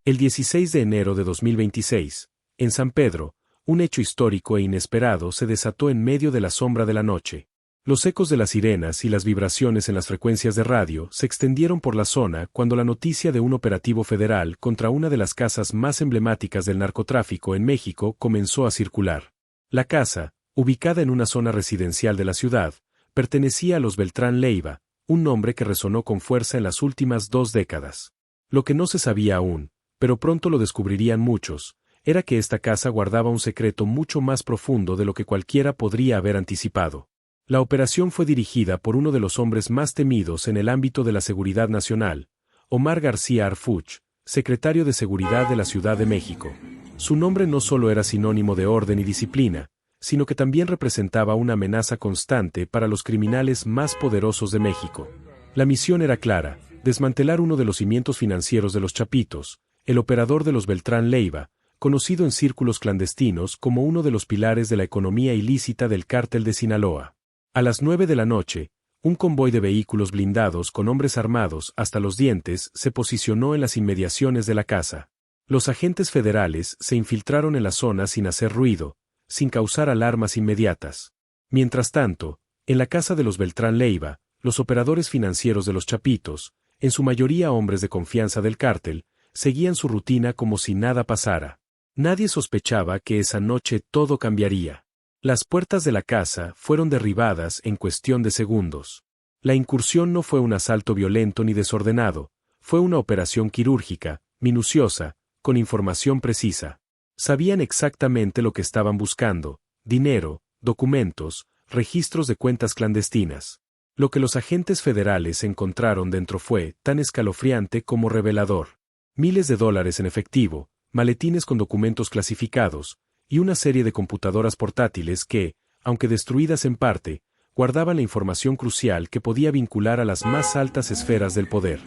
El 16 de enero de 2026, en San Pedro, un hecho histórico e inesperado se desató en medio de la sombra de la noche. Los ecos de las sirenas y las vibraciones en las frecuencias de radio se extendieron por la zona cuando la noticia de un operativo federal contra una de las casas más emblemáticas del narcotráfico en México comenzó a circular. La casa, ubicada en una zona residencial de la ciudad, pertenecía a los Beltrán Leiva, un nombre que resonó con fuerza en las últimas 2 décadas. Lo que no se sabía aún, pero pronto lo descubrirían muchos, era que esta casa guardaba un secreto mucho más profundo de lo que cualquiera podría haber anticipado. La operación fue dirigida por uno de los hombres más temidos en el ámbito de la seguridad nacional, Omar García Harfuch, secretario de Seguridad de la Ciudad de México. Su nombre no solo era sinónimo de orden y disciplina, sino que también representaba una amenaza constante para los criminales más poderosos de México. La misión era clara: desmantelar uno de los cimientos financieros de los Chapitos, el operador de los Beltrán Leiva, conocido en círculos clandestinos como uno de los pilares de la economía ilícita del cártel de Sinaloa. A las 9 de la noche, un convoy de vehículos blindados con hombres armados hasta los dientes se posicionó en las inmediaciones de la casa. Los agentes federales se infiltraron en la zona sin hacer ruido, sin causar alarmas inmediatas. Mientras tanto, en la casa de los Beltrán Leiva, los operadores financieros de los Chapitos, en su mayoría hombres de confianza del cártel, seguían su rutina como si nada pasara. Nadie sospechaba que esa noche todo cambiaría. Las puertas de la casa fueron derribadas en cuestión de segundos. La incursión no fue un asalto violento ni desordenado, fue una operación quirúrgica, minuciosa, con información precisa. Sabían exactamente lo que estaban buscando: dinero, documentos, registros de cuentas clandestinas. Lo que los agentes federales encontraron dentro fue tan escalofriante como revelador. Miles de dólares en efectivo, maletines con documentos clasificados, y una serie de computadoras portátiles que, aunque destruidas en parte, guardaban la información crucial que podía vincular a las más altas esferas del poder.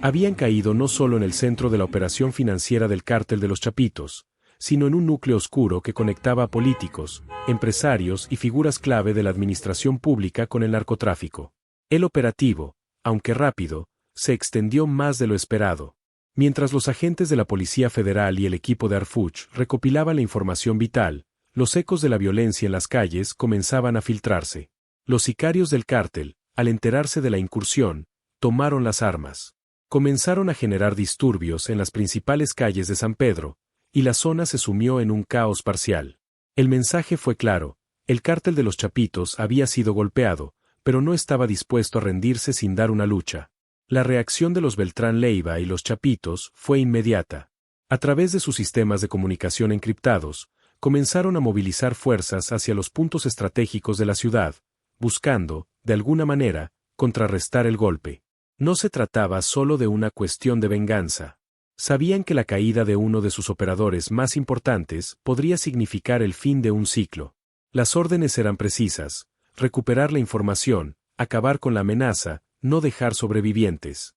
Habían caído no solo en el centro de la operación financiera del cártel de los Chapitos, sino en un núcleo oscuro que conectaba a políticos, empresarios y figuras clave de la administración pública con el narcotráfico. El operativo, aunque rápido, se extendió más de lo esperado. Mientras los agentes de la Policía Federal y el equipo de Harfuch recopilaban la información vital, los ecos de la violencia en las calles comenzaban a filtrarse. Los sicarios del cártel, al enterarse de la incursión, tomaron las armas. Comenzaron a generar disturbios en las principales calles de San Pedro, y la zona se sumió en un caos parcial. El mensaje fue claro: el cártel de los Chapitos había sido golpeado, pero no estaba dispuesto a rendirse sin dar una lucha. La reacción de los Beltrán Leiva y los Chapitos fue inmediata. A través de sus sistemas de comunicación encriptados, comenzaron a movilizar fuerzas hacia los puntos estratégicos de la ciudad, buscando, de alguna manera, contrarrestar el golpe. No se trataba solo de una cuestión de venganza. Sabían que la caída de uno de sus operadores más importantes podría significar el fin de un ciclo. Las órdenes eran precisas: recuperar la información, acabar con la amenaza, no dejar sobrevivientes.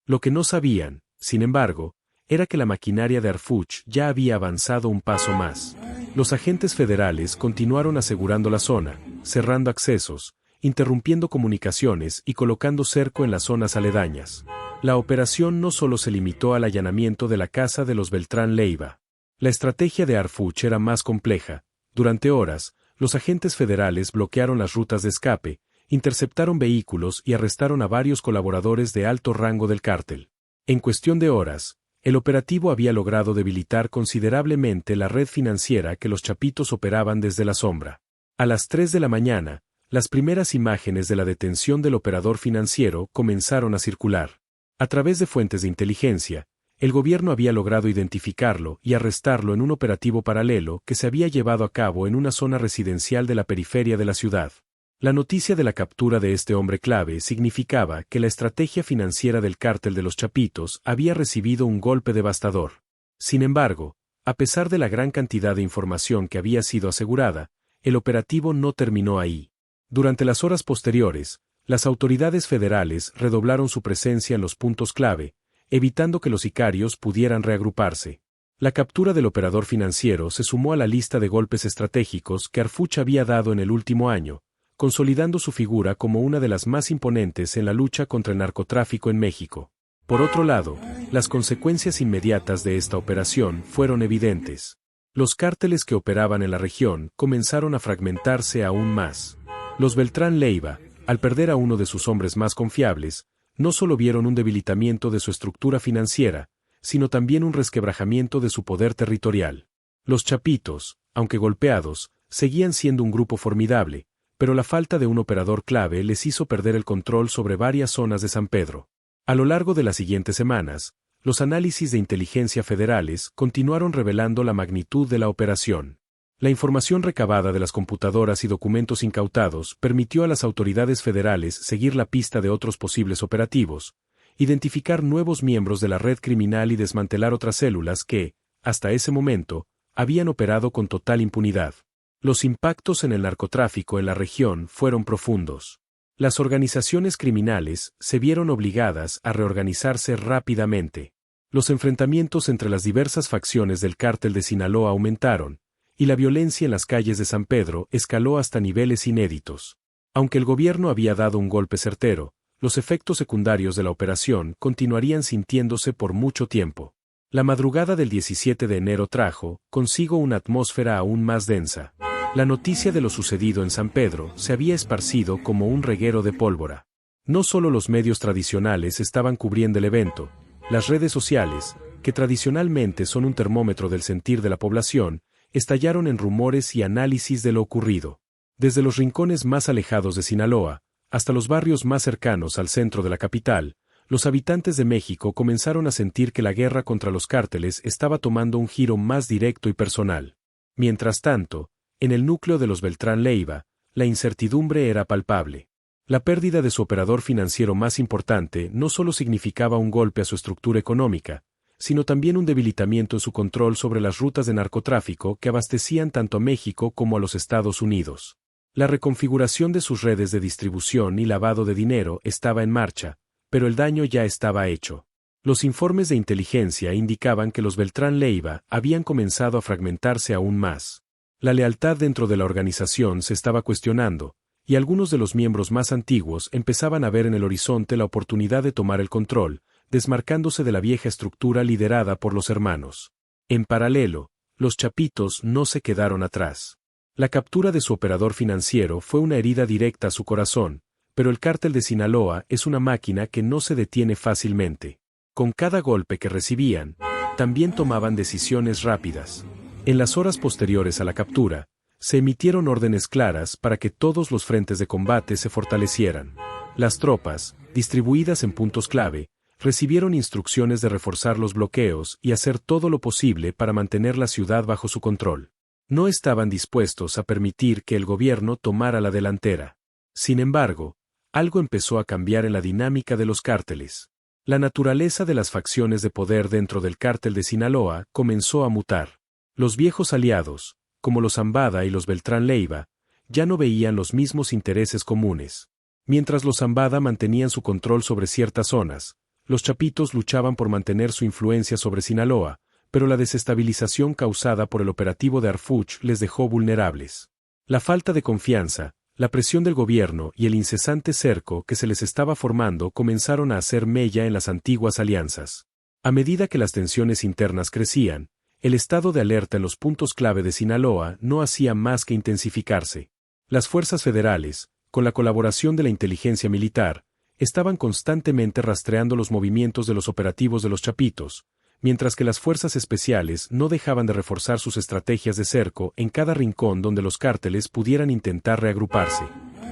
Lo que no sabían, sin embargo, era que la maquinaria de Harfuch ya había avanzado un paso más. Los agentes federales continuaron asegurando la zona, cerrando accesos, interrumpiendo comunicaciones y colocando cerco en las zonas aledañas. La operación no solo se limitó al allanamiento de la casa de los Beltrán Leiva. La estrategia de Harfuch era más compleja. Durante horas, los agentes federales bloquearon las rutas de escape, interceptaron vehículos y arrestaron a varios colaboradores de alto rango del cártel. En cuestión de horas, el operativo había logrado debilitar considerablemente la red financiera que los Chapitos operaban desde la sombra. A las 3 de la mañana, las primeras imágenes de la detención del operador financiero comenzaron a circular. A través de fuentes de inteligencia, el gobierno había logrado identificarlo y arrestarlo en un operativo paralelo que se había llevado a cabo en una zona residencial de la periferia de la ciudad. La noticia de la captura de este hombre clave significaba que la estrategia financiera del cártel de los Chapitos había recibido un golpe devastador. Sin embargo, a pesar de la gran cantidad de información que había sido asegurada, el operativo no terminó ahí. Durante las horas posteriores, las autoridades federales redoblaron su presencia en los puntos clave, evitando que los sicarios pudieran reagruparse. La captura del operador financiero se sumó a la lista de golpes estratégicos que Harfuch había dado en el último año, consolidando su figura como una de las más imponentes en la lucha contra el narcotráfico en México. Por otro lado, las consecuencias inmediatas de esta operación fueron evidentes. Los cárteles que operaban en la región comenzaron a fragmentarse aún más. Los Beltrán Leiva, al perder a uno de sus hombres más confiables, no solo vieron un debilitamiento de su estructura financiera, sino también un resquebrajamiento de su poder territorial. Los Chapitos, aunque golpeados, seguían siendo un grupo formidable, pero la falta de un operador clave les hizo perder el control sobre varias zonas de San Pedro. A lo largo de las siguientes semanas, los análisis de inteligencia federales continuaron revelando la magnitud de la operación. La información recabada de las computadoras y documentos incautados permitió a las autoridades federales seguir la pista de otros posibles operativos, identificar nuevos miembros de la red criminal y desmantelar otras células que, hasta ese momento, habían operado con total impunidad. Los impactos en el narcotráfico en la región fueron profundos. Las organizaciones criminales se vieron obligadas a reorganizarse rápidamente. Los enfrentamientos entre las diversas facciones del cártel de Sinaloa aumentaron, y la violencia en las calles de San Pedro escaló hasta niveles inéditos. Aunque el gobierno había dado un golpe certero, los efectos secundarios de la operación continuarían sintiéndose por mucho tiempo. La madrugada del 17 de enero trajo consigo una atmósfera aún más densa. La noticia de lo sucedido en San Pedro se había esparcido como un reguero de pólvora. No solo los medios tradicionales estaban cubriendo el evento, las redes sociales, que tradicionalmente son un termómetro del sentir de la población, estallaron en rumores y análisis de lo ocurrido. Desde los rincones más alejados de Sinaloa, hasta los barrios más cercanos al centro de la capital, los habitantes de México comenzaron a sentir que la guerra contra los cárteles estaba tomando un giro más directo y personal. Mientras tanto, en el núcleo de los Beltrán Leiva, la incertidumbre era palpable. La pérdida de su operador financiero más importante no solo significaba un golpe a su estructura económica, sino también un debilitamiento en su control sobre las rutas de narcotráfico que abastecían tanto a México como a los Estados Unidos. La reconfiguración de sus redes de distribución y lavado de dinero estaba en marcha, pero el daño ya estaba hecho. Los informes de inteligencia indicaban que los Beltrán Leiva habían comenzado a fragmentarse aún más. La lealtad dentro de la organización se estaba cuestionando, y algunos de los miembros más antiguos empezaban a ver en el horizonte la oportunidad de tomar el control, desmarcándose de la vieja estructura liderada por los hermanos. En paralelo, los Chapitos no se quedaron atrás. La captura de su operador financiero fue una herida directa a su corazón, pero el cártel de Sinaloa es una máquina que no se detiene fácilmente. Con cada golpe que recibían, también tomaban decisiones rápidas. En las horas posteriores a la captura, se emitieron órdenes claras para que todos los frentes de combate se fortalecieran. Las tropas, distribuidas en puntos clave, recibieron instrucciones de reforzar los bloqueos y hacer todo lo posible para mantener la ciudad bajo su control. No estaban dispuestos a permitir que el gobierno tomara la delantera. Sin embargo, algo empezó a cambiar en la dinámica de los cárteles. La naturaleza de las facciones de poder dentro del cártel de Sinaloa comenzó a mutar. Los viejos aliados, como los Zambada y los Beltrán Leiva, ya no veían los mismos intereses comunes. Mientras los Zambada mantenían su control sobre ciertas zonas, los Chapitos luchaban por mantener su influencia sobre Sinaloa, pero la desestabilización causada por el operativo de Harfuch les dejó vulnerables. La falta de confianza, la presión del gobierno y el incesante cerco que se les estaba formando comenzaron a hacer mella en las antiguas alianzas. A medida que las tensiones internas crecían, el estado de alerta en los puntos clave de Sinaloa no hacía más que intensificarse. Las fuerzas federales, con la colaboración de la inteligencia militar, estaban constantemente rastreando los movimientos de los operativos de los Chapitos, mientras que las fuerzas especiales no dejaban de reforzar sus estrategias de cerco en cada rincón donde los cárteles pudieran intentar reagruparse.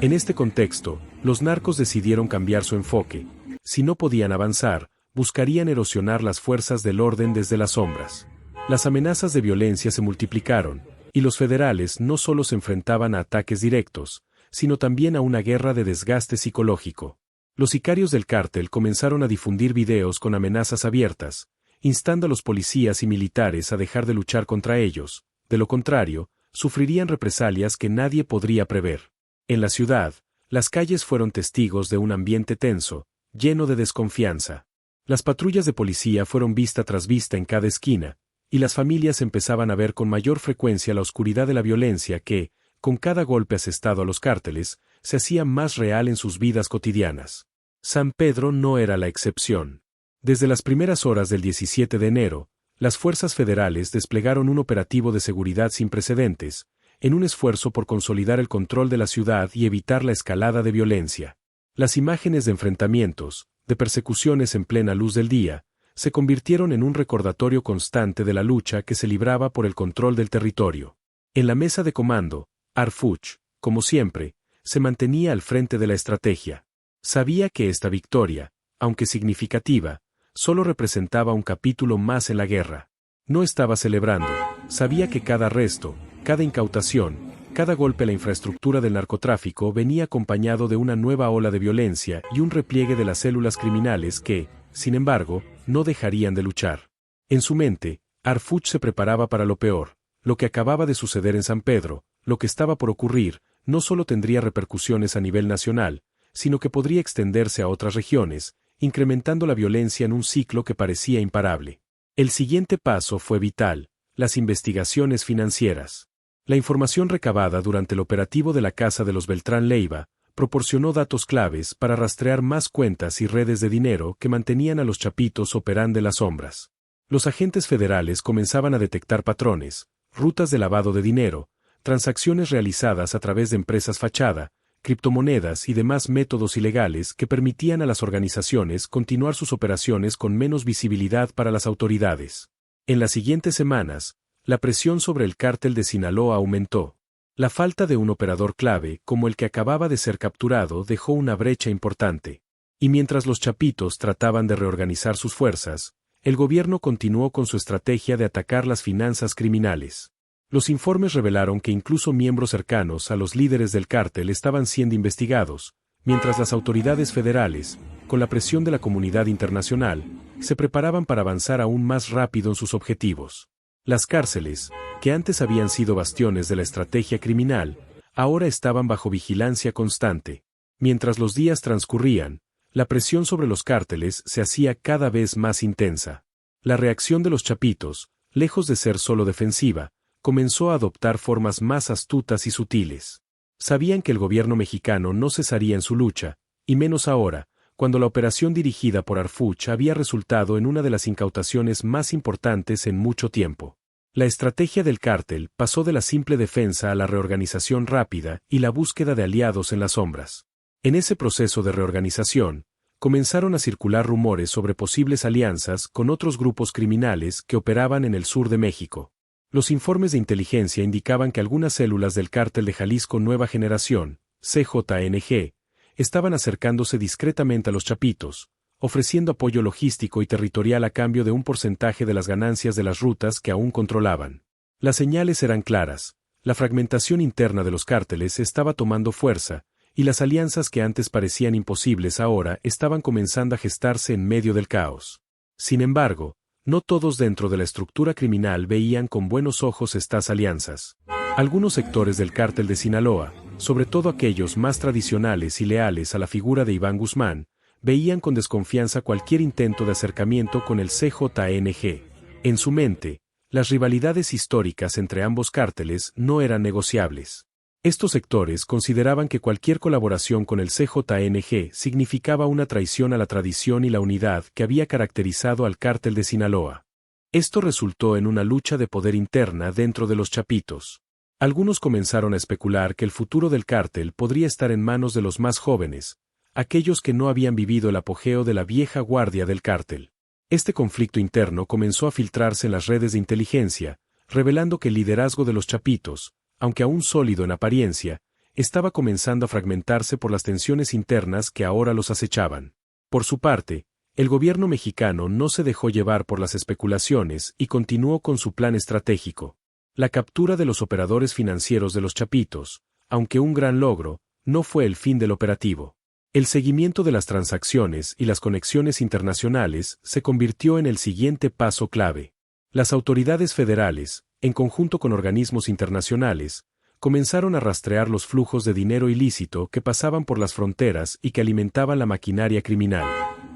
En este contexto, los narcos decidieron cambiar su enfoque. Si no podían avanzar, buscarían erosionar las fuerzas del orden desde las sombras. Las amenazas de violencia se multiplicaron, y los federales no solo se enfrentaban a ataques directos, sino también a una guerra de desgaste psicológico. Los sicarios del cártel comenzaron a difundir videos con amenazas abiertas, instando a los policías y militares a dejar de luchar contra ellos, de lo contrario, sufrirían represalias que nadie podría prever. En la ciudad, las calles fueron testigos de un ambiente tenso, lleno de desconfianza. Las patrullas de policía fueron vista tras vista en cada esquina, y las familias empezaban a ver con mayor frecuencia la oscuridad de la violencia que, con cada golpe asestado a los cárteles, se hacía más real en sus vidas cotidianas. San Pedro no era la excepción. Desde las primeras horas del 17 de enero, las fuerzas federales desplegaron un operativo de seguridad sin precedentes, en un esfuerzo por consolidar el control de la ciudad y evitar la escalada de violencia. Las imágenes de enfrentamientos, de persecuciones en plena luz del día, se convirtieron en un recordatorio constante de la lucha que se libraba por el control del territorio. En la mesa de comando, Arfuch, como siempre, se mantenía al frente de la estrategia. Sabía que esta victoria, aunque significativa, solo representaba un capítulo más en la guerra. No estaba celebrando, sabía que cada arresto, cada incautación, cada golpe a la infraestructura del narcotráfico venía acompañado de una nueva ola de violencia y un repliegue de las células criminales que, sin embargo, no dejarían de luchar. En su mente, Arfuch se preparaba para lo peor. Lo que acababa de suceder en San Pedro, lo que estaba por ocurrir, no solo tendría repercusiones a nivel nacional, sino que podría extenderse a otras regiones, incrementando la violencia en un ciclo que parecía imparable. El siguiente paso fue vital: las investigaciones financieras. La información recabada durante el operativo de la Casa de los Beltrán Leiva proporcionó datos claves para rastrear más cuentas y redes de dinero que mantenían a los chapitos operando en las sombras. Los agentes federales comenzaban a detectar patrones, rutas de lavado de dinero, transacciones realizadas a través de empresas fachada, criptomonedas y demás métodos ilegales que permitían a las organizaciones continuar sus operaciones con menos visibilidad para las autoridades. En las siguientes semanas, la presión sobre el cártel de Sinaloa aumentó. La falta de un operador clave como el que acababa de ser capturado dejó una brecha importante. Y mientras los chapitos trataban de reorganizar sus fuerzas, el gobierno continuó con su estrategia de atacar las finanzas criminales. Los informes revelaron que incluso miembros cercanos a los líderes del cártel estaban siendo investigados, mientras las autoridades federales, con la presión de la comunidad internacional, se preparaban para avanzar aún más rápido en sus objetivos. Las cárceles, que antes habían sido bastiones de la estrategia criminal, ahora estaban bajo vigilancia constante. Mientras los días transcurrían, la presión sobre los cárteles se hacía cada vez más intensa. La reacción de los chapitos, lejos de ser solo defensiva, comenzó a adoptar formas más astutas y sutiles. Sabían que el gobierno mexicano no cesaría en su lucha, y menos ahora, cuando la operación dirigida por Arfuch había resultado en una de las incautaciones más importantes en mucho tiempo. La estrategia del cártel pasó de la simple defensa a la reorganización rápida y la búsqueda de aliados en las sombras. En ese proceso de reorganización, comenzaron a circular rumores sobre posibles alianzas con otros grupos criminales que operaban en el sur de México. Los informes de inteligencia indicaban que algunas células del Cártel de Jalisco Nueva Generación, CJNG, estaban acercándose discretamente a los chapitos, ofreciendo apoyo logístico y territorial a cambio de un porcentaje de las ganancias de las rutas que aún controlaban. Las señales eran claras: la fragmentación interna de los cárteles estaba tomando fuerza, y las alianzas que antes parecían imposibles ahora estaban comenzando a gestarse en medio del caos. Sin embargo, no todos dentro de la estructura criminal veían con buenos ojos estas alianzas. Algunos sectores del cártel de Sinaloa, sobre todo aquellos más tradicionales y leales a la figura de Iván Guzmán, veían con desconfianza cualquier intento de acercamiento con el CJNG. En su mente, las rivalidades históricas entre ambos cárteles no eran negociables. Estos sectores consideraban que cualquier colaboración con el CJNG significaba una traición a la tradición y la unidad que había caracterizado al cártel de Sinaloa. Esto resultó en una lucha de poder interna dentro de los chapitos. Algunos comenzaron a especular que el futuro del cártel podría estar en manos de los más jóvenes, aquellos que no habían vivido el apogeo de la vieja guardia del cártel. Este conflicto interno comenzó a filtrarse en las redes de inteligencia, revelando que el liderazgo de los chapitos, aunque aún sólido en apariencia, estaba comenzando a fragmentarse por las tensiones internas que ahora los acechaban. Por su parte, el gobierno mexicano no se dejó llevar por las especulaciones y continuó con su plan estratégico. La captura de los operadores financieros de los chapitos, aunque un gran logro, no fue el fin del operativo. El seguimiento de las transacciones y las conexiones internacionales se convirtió en el siguiente paso clave. Las autoridades federales, en conjunto con organismos internacionales, comenzaron a rastrear los flujos de dinero ilícito que pasaban por las fronteras y que alimentaban la maquinaria criminal.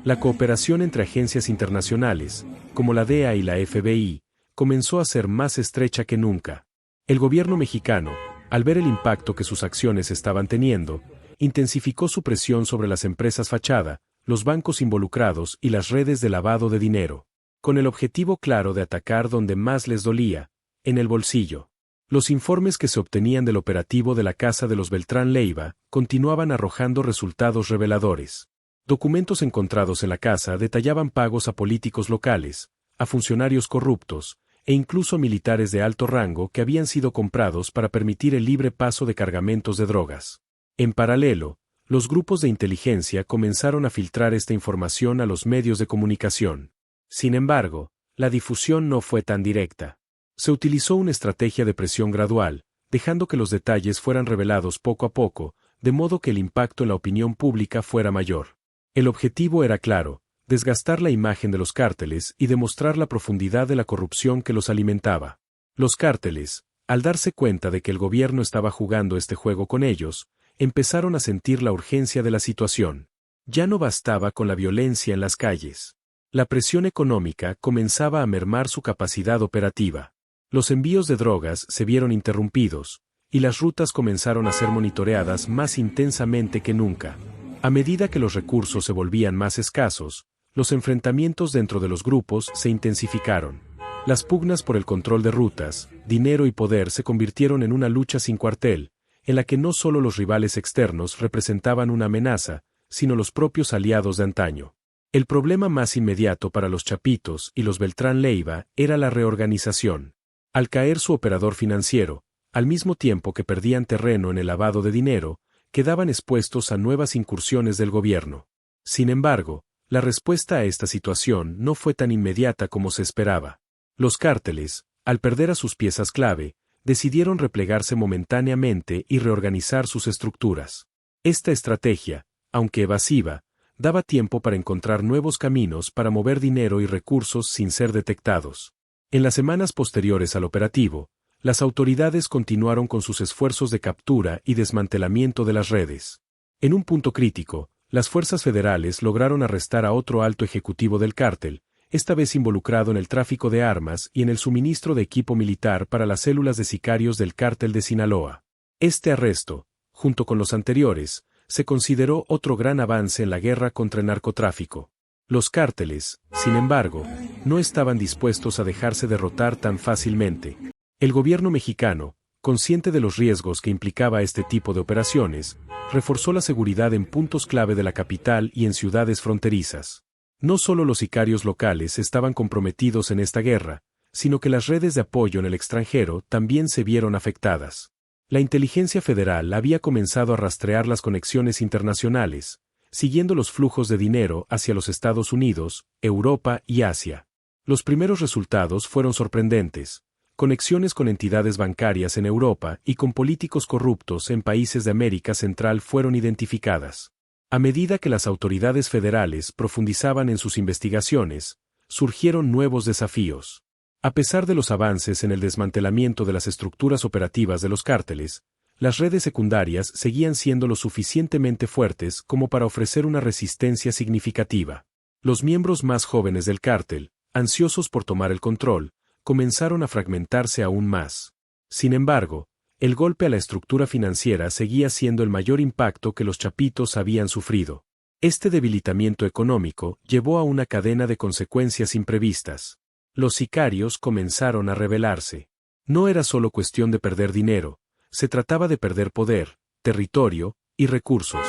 La cooperación entre agencias internacionales, como la DEA y la FBI, comenzó a ser más estrecha que nunca. El gobierno mexicano, al ver el impacto que sus acciones estaban teniendo, intensificó su presión sobre las empresas fachada, los bancos involucrados y las redes de lavado de dinero, con el objetivo claro de atacar donde más les dolía, en el bolsillo. Los informes que se obtenían del operativo de la casa de los Beltrán Leiva continuaban arrojando resultados reveladores. Documentos encontrados en la casa detallaban pagos a políticos locales, a funcionarios corruptos, e incluso a militares de alto rango que habían sido comprados para permitir el libre paso de cargamentos de drogas. En paralelo, los grupos de inteligencia comenzaron a filtrar esta información a los medios de comunicación. Sin embargo, la difusión no fue tan directa. Se utilizó una estrategia de presión gradual, dejando que los detalles fueran revelados poco a poco, de modo que el impacto en la opinión pública fuera mayor. El objetivo era claro: desgastar la imagen de los cárteles y demostrar la profundidad de la corrupción que los alimentaba. Los cárteles, al darse cuenta de que el gobierno estaba jugando este juego con ellos, empezaron a sentir la urgencia de la situación. Ya no bastaba con la violencia en las calles. La presión económica comenzaba a mermar su capacidad operativa. Los envíos de drogas se vieron interrumpidos, y las rutas comenzaron a ser monitoreadas más intensamente que nunca. A medida que los recursos se volvían más escasos, los enfrentamientos dentro de los grupos se intensificaron. Las pugnas por el control de rutas, dinero y poder se convirtieron en una lucha sin cuartel, en la que no solo los rivales externos representaban una amenaza, sino los propios aliados de antaño. El problema más inmediato para los Chapitos y los Beltrán Leiva era la reorganización. Al caer su operador financiero, al mismo tiempo que perdían terreno en el lavado de dinero, quedaban expuestos a nuevas incursiones del gobierno. Sin embargo, la respuesta a esta situación no fue tan inmediata como se esperaba. Los cárteles, al perder a sus piezas clave, decidieron replegarse momentáneamente y reorganizar sus estructuras. Esta estrategia, aunque evasiva, daba tiempo para encontrar nuevos caminos para mover dinero y recursos sin ser detectados. En las semanas posteriores al operativo, las autoridades continuaron con sus esfuerzos de captura y desmantelamiento de las redes. En un punto crítico, las fuerzas federales lograron arrestar a otro alto ejecutivo del cártel, esta vez involucrado en el tráfico de armas y en el suministro de equipo militar para las células de sicarios del cártel de Sinaloa. Este arresto, junto con los anteriores, se consideró otro gran avance en la guerra contra el narcotráfico. Los cárteles, sin embargo, no estaban dispuestos a dejarse derrotar tan fácilmente. El gobierno mexicano, consciente de los riesgos que implicaba este tipo de operaciones, reforzó la seguridad en puntos clave de la capital y en ciudades fronterizas. No solo los sicarios locales estaban comprometidos en esta guerra, sino que las redes de apoyo en el extranjero también se vieron afectadas. La inteligencia federal había comenzado a rastrear las conexiones internacionales, siguiendo los flujos de dinero hacia los Estados Unidos, Europa y Asia. Los primeros resultados fueron sorprendentes: conexiones con entidades bancarias en Europa y con políticos corruptos en países de América Central fueron identificadas. A medida que las autoridades federales profundizaban en sus investigaciones, surgieron nuevos desafíos. A pesar de los avances en el desmantelamiento de las estructuras operativas de los cárteles, las redes secundarias seguían siendo lo suficientemente fuertes como para ofrecer una resistencia significativa. Los miembros más jóvenes del cártel, ansiosos por tomar el control, comenzaron a fragmentarse aún más. Sin embargo, el golpe a la estructura financiera seguía siendo el mayor impacto que los Chapitos habían sufrido. Este debilitamiento económico llevó a una cadena de consecuencias imprevistas. Los sicarios comenzaron a rebelarse. No era solo cuestión de perder dinero, se trataba de perder poder, territorio y recursos.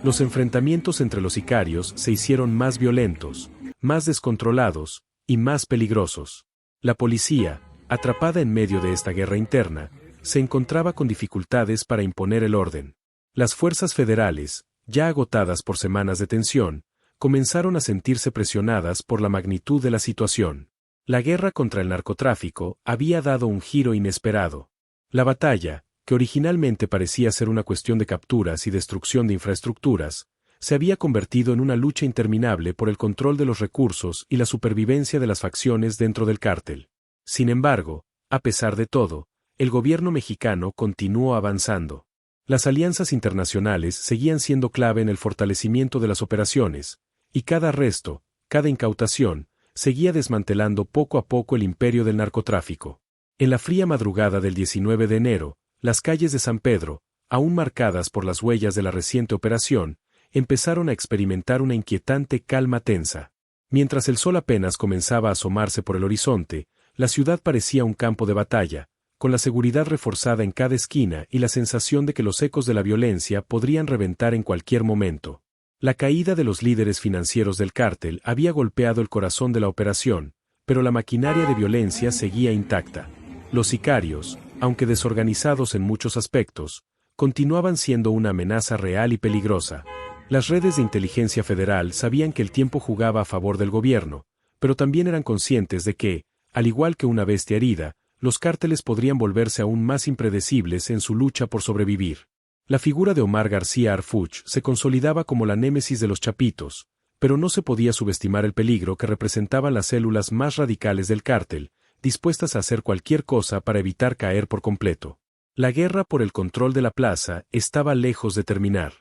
Los enfrentamientos entre los sicarios se hicieron más violentos, más descontrolados y más peligrosos. La policía, atrapada en medio de esta guerra interna, se encontraba con dificultades para imponer el orden. Las fuerzas federales, ya agotadas por semanas de tensión, comenzaron a sentirse presionadas por la magnitud de la situación. La guerra contra el narcotráfico había dado un giro inesperado. La batalla, que originalmente parecía ser una cuestión de capturas y destrucción de infraestructuras, se había convertido en una lucha interminable por el control de los recursos y la supervivencia de las facciones dentro del cártel. Sin embargo, a pesar de todo, el gobierno mexicano continuó avanzando. Las alianzas internacionales seguían siendo clave en el fortalecimiento de las operaciones, y cada arresto, cada incautación, seguía desmantelando poco a poco el imperio del narcotráfico. En la fría madrugada del 19 de enero, las calles de San Pedro, aún marcadas por las huellas de la reciente operación, empezaron a experimentar una inquietante calma tensa. Mientras el sol apenas comenzaba a asomarse por el horizonte, la ciudad parecía un campo de batalla, con la seguridad reforzada en cada esquina y la sensación de que los ecos de la violencia podrían reventar en cualquier momento. La caída de los líderes financieros del cártel había golpeado el corazón de la operación, pero la maquinaria de violencia seguía intacta. Los sicarios, aunque desorganizados en muchos aspectos, continuaban siendo una amenaza real y peligrosa. Las redes de inteligencia federal sabían que el tiempo jugaba a favor del gobierno, pero también eran conscientes de que, al igual que una bestia herida, los cárteles podrían volverse aún más impredecibles en su lucha por sobrevivir. La figura de Omar García Harfuch se consolidaba como la némesis de los chapitos, pero no se podía subestimar el peligro que representaban las células más radicales del cártel, dispuestas a hacer cualquier cosa para evitar caer por completo. La guerra por el control de la plaza estaba lejos de terminar.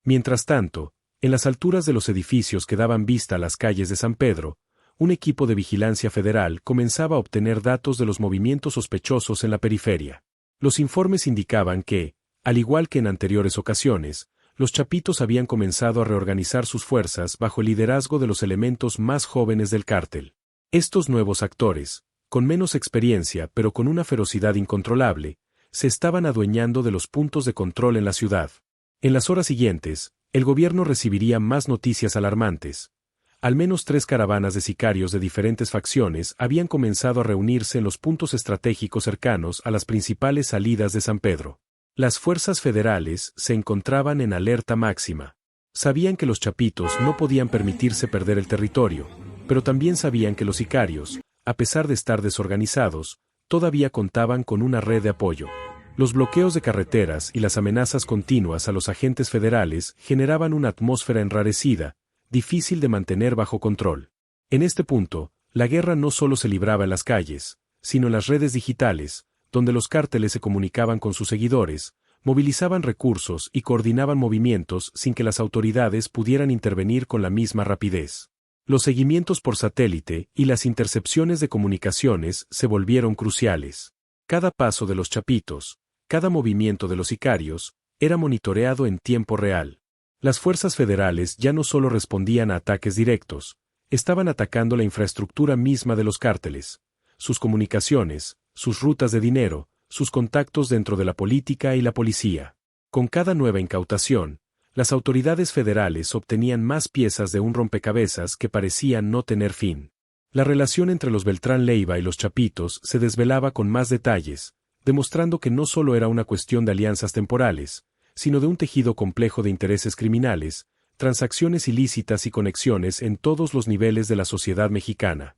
Mientras tanto, en las alturas de los edificios que daban vista a las calles de San Pedro, un equipo de vigilancia federal comenzaba a obtener datos de los movimientos sospechosos en la periferia. Los informes indicaban que, al igual que en anteriores ocasiones, los chapitos habían comenzado a reorganizar sus fuerzas bajo el liderazgo de los elementos más jóvenes del cártel. Estos nuevos actores, con menos experiencia pero con una ferocidad incontrolable, se estaban adueñando de los puntos de control en la ciudad. En las horas siguientes, el gobierno recibiría más noticias alarmantes. Al menos 3 caravanas de sicarios de diferentes facciones habían comenzado a reunirse en los puntos estratégicos cercanos a las principales salidas de San Pedro. Las fuerzas federales se encontraban en alerta máxima. Sabían que los chapitos no podían permitirse perder el territorio, pero también sabían que los sicarios, a pesar de estar desorganizados, todavía contaban con una red de apoyo. Los bloqueos de carreteras y las amenazas continuas a los agentes federales generaban una atmósfera enrarecida, difícil de mantener bajo control. En este punto, la guerra no solo se libraba en las calles, sino en las redes digitales, donde los cárteles se comunicaban con sus seguidores, movilizaban recursos y coordinaban movimientos sin que las autoridades pudieran intervenir con la misma rapidez. Los seguimientos por satélite y las intercepciones de comunicaciones se volvieron cruciales. Cada paso de los chapitos, cada movimiento de los sicarios, era monitoreado en tiempo real. Las fuerzas federales ya no solo respondían a ataques directos, estaban atacando la infraestructura misma de los cárteles, sus comunicaciones, sus rutas de dinero, sus contactos dentro de la política y la policía. Con cada nueva incautación, las autoridades federales obtenían más piezas de un rompecabezas que parecía no tener fin. La relación entre los Beltrán Leiva y los chapitos se desvelaba con más detalles, demostrando que no solo era una cuestión de alianzas temporales, sino de un tejido complejo de intereses criminales, transacciones ilícitas y conexiones en todos los niveles de la sociedad mexicana.